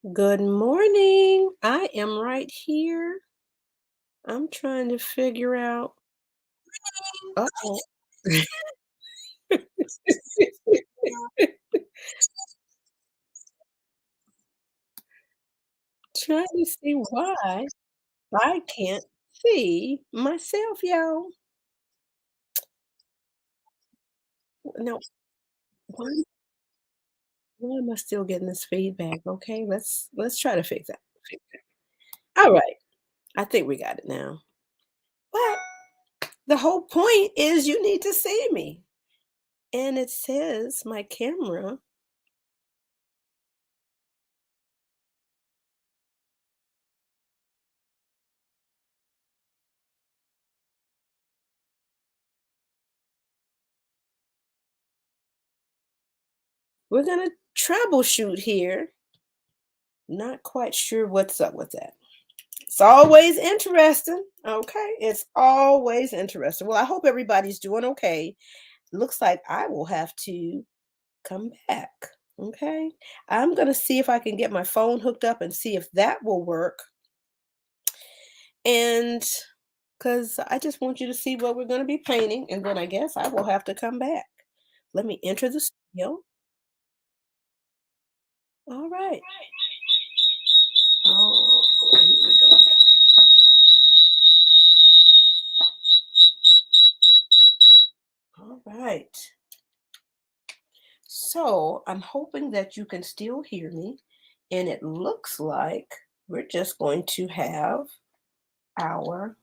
Good morning. I am right here. I'm trying to figure out. Uh-oh. Trying to see why I can't see myself, y'all. No, why, why am I still getting this feedback? Okay, let's try to fix that. Fix that. All right. I think we got it now. But the whole point is you need to see me. And it says my camera. We're gonna troubleshoot here. Not quite sure what's up with that. It's always interesting. Okay. It's always interesting. Well, I hope everybody's doing okay. Looks like I will have to come back. Okay. I'm going to see if I can get my phone hooked up and see if that will work. And because I just want you to see what we're going to be painting. And then I guess I will have to come back. Let me enter the studio. All right. Oh, boy, here we go. All right. So I'm hoping that you can still hear me. And it looks like we're just going to have our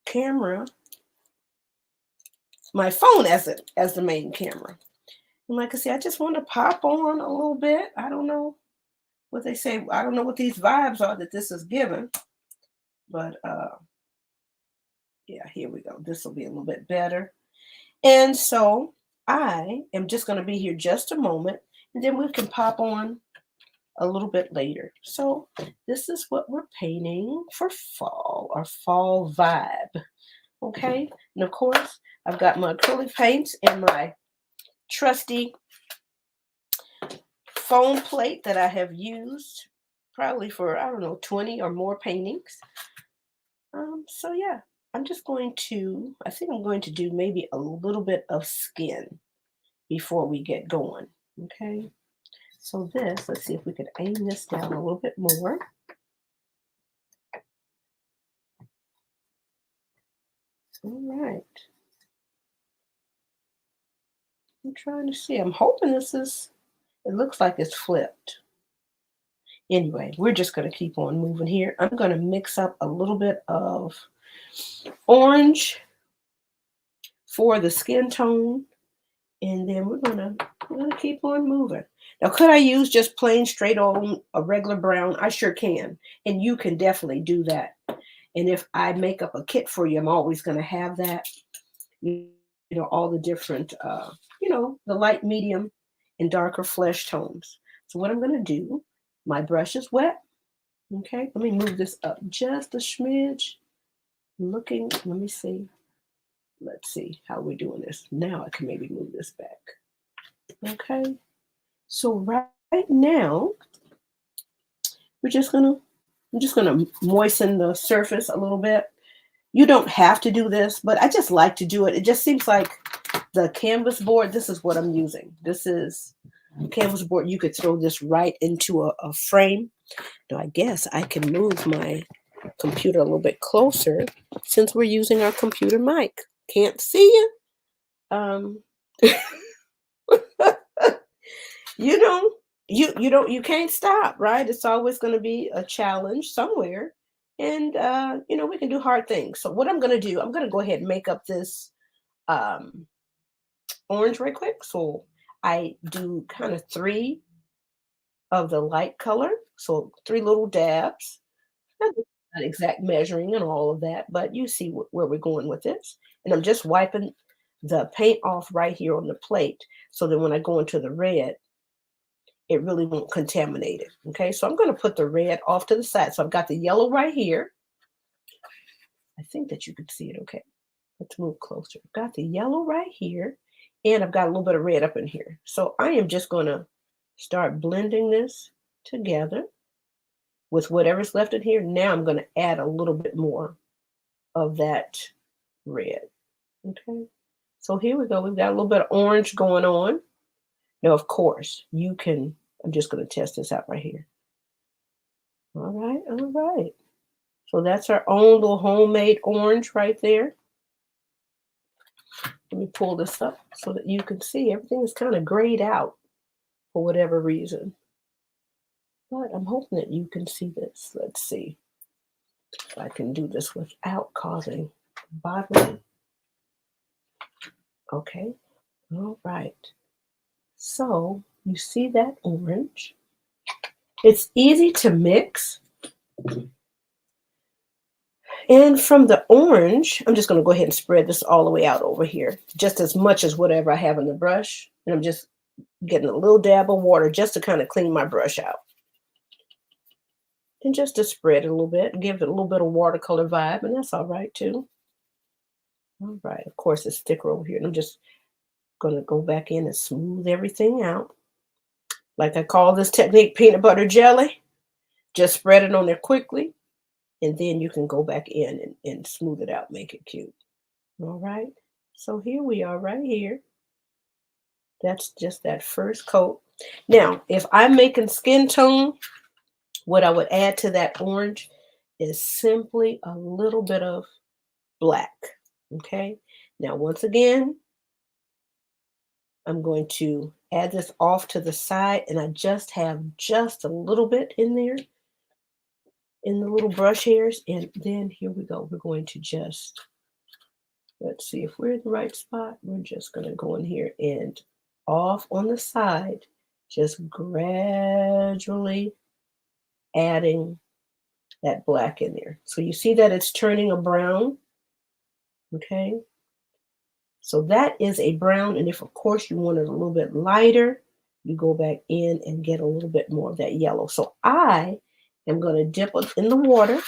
camera, my phone as the main camera. And like I said, I just want to pop on a little bit. I don't know what they say. I don't know what these vibes are that this is given. But yeah, here we go. This will be a little bit better. And so I am just going to be here just a moment. And then we can pop on a little bit later. So this is what we're painting for fall or fall vibe. Okay. And of course, I've got my acrylic paints and my trusty foam plate that I have used probably for, I don't know, 20 or more paintings. So yeah, I think I'm going to do maybe a little bit of skin before we get going. Okay. So let's see if we can aim this down a little bit more. All right. I'm trying to see. I'm hoping it looks like it's flipped. Anyway, we're just going to keep on moving here. I'm going to mix up a little bit of orange for the skin tone, and then we're gonna keep on moving. Now, could I use just plain straight on a regular brown? I sure can, and you can definitely do that. And if I make up a kit for you, I'm always going to have that. All the different, the light, medium, and darker flesh tones. So what I'm going to do, my brush is wet. Okay, let me move this up just a smidge. Let me see. Let's see how we're doing this. Now I can maybe move this back. Okay, so right now, we're just gonna, I'm just gonna moisten the surface a little bit. You don't have to do this, but I just like to do it. It just seems like the canvas board, this is what I'm using. This is a canvas board. You could throw this right into a frame. Now, I guess I can move my computer a little bit closer since we're using our computer mic. Can't see you. Um, you know, you can't stop, right? It's always going to be a challenge somewhere. And we can do hard things. So what I'm going to do, I'm going to go ahead and make up this um orange right quick. So I do kind of three of the light color. So three little dabs. Not exact measuring and all of that, but you see where we're going with this. And I'm just wiping the paint off right here on the plate so that when I go into the red, it really won't contaminate it. Okay, so I'm going to put the red off to the side. So I've got the yellow right here. I think that you could see it okay. Let's move closer. I've got the yellow right here, and I've got a little bit of red up in here. So I am just going to Start blending this together with whatever's left in here. Now I'm going to add a little bit more of that red. Okay. So here we go. We've got a little bit of orange going on. Now, of course, you can, I'm just going to test this out right here. All right. All right. So that's our own little homemade orange right there. Let me pull this up so that you can see everything is kind of grayed out for whatever reason. But I'm hoping that you can see this. Let's see if I can do this without causing bothering. Okay. All right. So you see that orange? It's easy to mix. And from the orange, I'm just going to go ahead and spread this all the way out over here, just as much as whatever I have in the brush. And I'm just getting a little dab of water just to kind of clean my brush out. And just to spread it a little bit, give it a little bit of watercolor vibe, and that's all right too. All right, of course it's thicker over here. And I'm just going to go back in and smooth everything out. Like I call this technique peanut butter jelly. Just spread it on there quickly, and then you can go back in and smooth it out, make it cute. All right, so here we are right here. That's just that first coat. Now, if I'm making skin tone, what I would add to that orange is simply a little bit of black. Okay, now once again, I'm going to add this off to the side, and I just have just a little bit in there in the little brush hairs. And then here we go. We're going to just, let's see if we're in the right spot. We're just going to go in here and off on the side, just gradually adding that black in there. So you see that it's turning a brown. Okay. So that is a brown. And if, of course, you want it a little bit lighter, you go back in and get a little bit more of that yellow. So I am going to dip it in the water,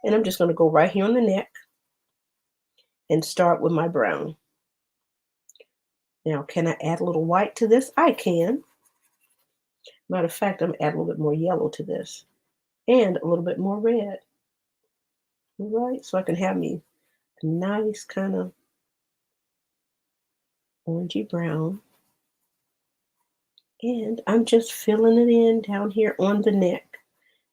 and I'm just going to go right here on the neck and start with my brown. Now, can I add a little white to this? I can. Matter of fact, I'm going to add a little bit more yellow to this and a little bit more red. All right, so I can have me a nice kind of orangey brown. And I'm just filling it in down here on the neck.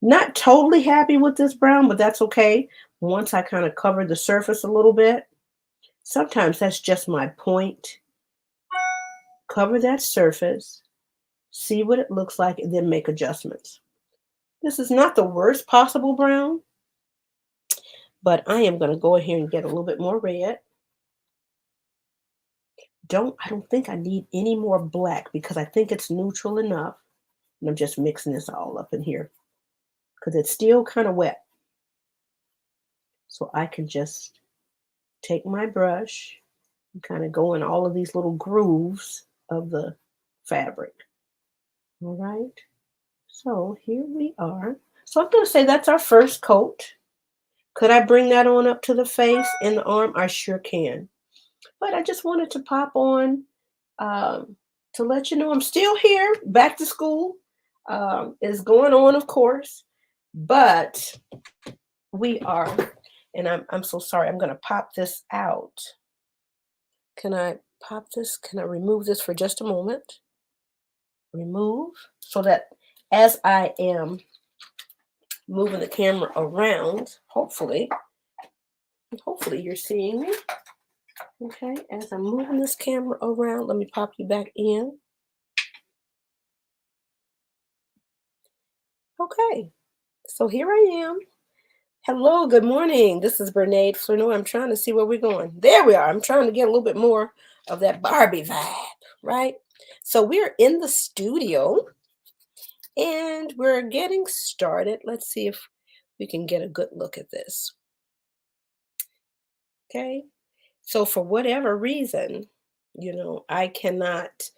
Not totally happy with this brown, but that's okay. Once I kind of cover the surface a little bit, sometimes that's just my point. Cover that surface, see what it looks like, and then make adjustments. This is not the worst possible brown, but I am going to go ahead and get a little bit more red. I don't think I need any more black because I think it's neutral enough. And I'm just mixing this all up in here because it's still kind of wet. So I can just take my brush and kind of go in all of these little grooves of the fabric. All right. So here we are. So I'm going to say that's our first coat. Could I bring that on up to the face and the arm? I sure can. But I just wanted to pop on to let you know I'm still here. Back to school is going on, of course. But we are, and I'm so sorry. I'm going to pop this out. Can I pop this? Can I remove this for just a moment? Remove so that as I am moving the camera around, hopefully you're seeing me. Okay, as I'm moving this camera around, let me pop you back in. Okay, so here I am. Hello, good morning. This is Bernaid Flurnoy. I'm trying to see where we're going. There we are. I'm trying to get a little bit more of that Barbie vibe, right? So we're in the studio and we're getting started. Let's see if we can get a good look at this. Okay, so for whatever reason, I cannot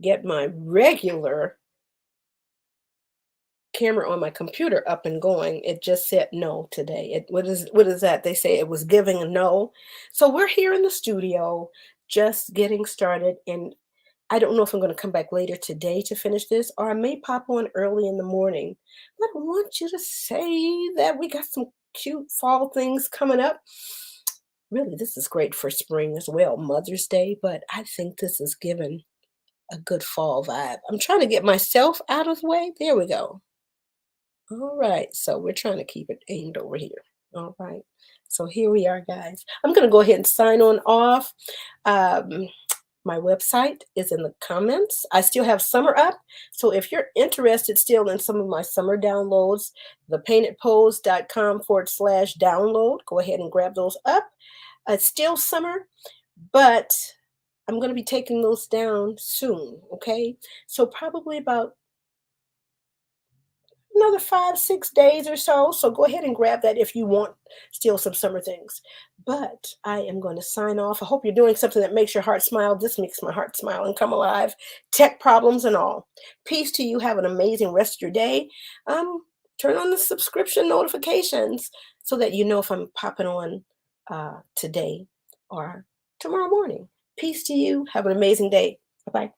get my regular camera on my computer up and going. It just said no today. What is that? They say it was giving a no. So we're here in the studio just getting started, and I don't know if I'm going to come back later today to finish this, or I may pop on early in the morning. But I want you to say that we got some cute fall things coming up. Really, this is great for spring as well, Mother's Day, but I think this is given a good fall vibe. I'm trying to get myself out of the way. There we go. All right, so we're trying to keep it aimed over here. All right, so here we are, guys. I'm going to go ahead and sign on off. Um, my website is in the comments. I still have summer up, so if you're interested still in some of my summer downloads, thepaintedpose.com/download, go ahead and grab those up. It's still summer, but I'm going to be taking those down soon, okay? So probably about another 5, 6 days or so. So go ahead and grab that if you want still some summer things. But I am going to sign off. I hope you're doing something that makes your heart smile. This makes my heart smile and come alive. Tech problems and all. Peace to you. Have an amazing rest of your day. Turn on the subscription notifications so that you know if I'm popping on today or tomorrow morning. Peace to you. Have an amazing day. Bye bye.